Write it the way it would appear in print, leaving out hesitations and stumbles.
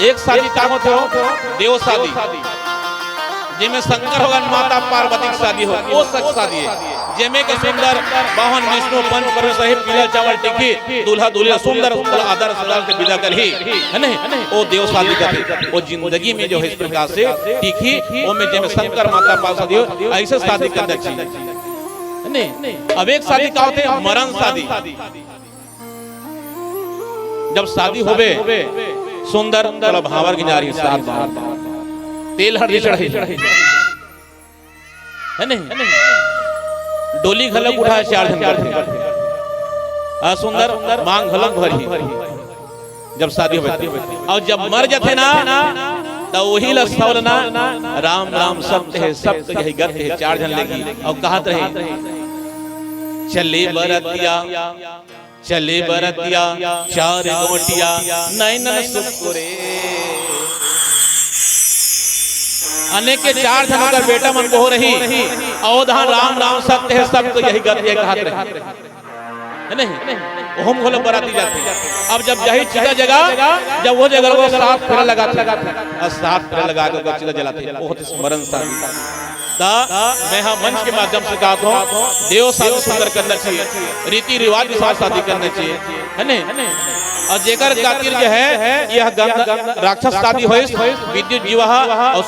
एक शादी का होते हो देव शादी, जिसमें शंकर भगवान माता पार्वती की शादी हो, वो सच शादी है। जिसमें के सुंदर वाहन विष्णु पंच पर सहित पीला चावल टिकी दूल्हा दुल्हन सुंदर आदर सदार से विदा कर ही है नहीं, वो देव शादी का वो जिंदगी में जो है इस प्रकार से टिकी वो में जिसमें शंकर माता पार्वती हो, ऐसे शादी करना चाहिए नहीं। अब एक शादी का होते हैं मरण शादी। जब शादी होवे सुंदर भावर की नारी साथ तेल हल्दी चढ़ाई है नहीं, डोली घलक उठाए 4 जन करते सुंदर मांग घलक भरी जब शादी होवे। और जब मर जाते ना तो वही लसौल ना राम राम सत्य है सत्य यही गत है 4 जन लेगी और कहत रहे चले बरतिया चले बरतिया 4 गोटिया नैनन सुकुरे। अनेक के 4 जन अगर बेटा मन को हो रही अवधान राम राम सत्य है सत्य यही गत है कहत रहे है नहीं, हम घोले बराती जाते। अब जब यही चीजा जगह जब वो जगह वो 7 फेरा लगाते और 7 फेरा लगा के चीजा जलाते, बहुत स्मरण शादी। मैं हाँ मंच के माध्यम से कहता हूँ देव शादी सुंदर करना चाहिए, रीति रिवाज के साथ शादी करना चाहिए है नहीं। और जेकर खातिर जो है यह राक्षस शादी हो विद्युत जीवा और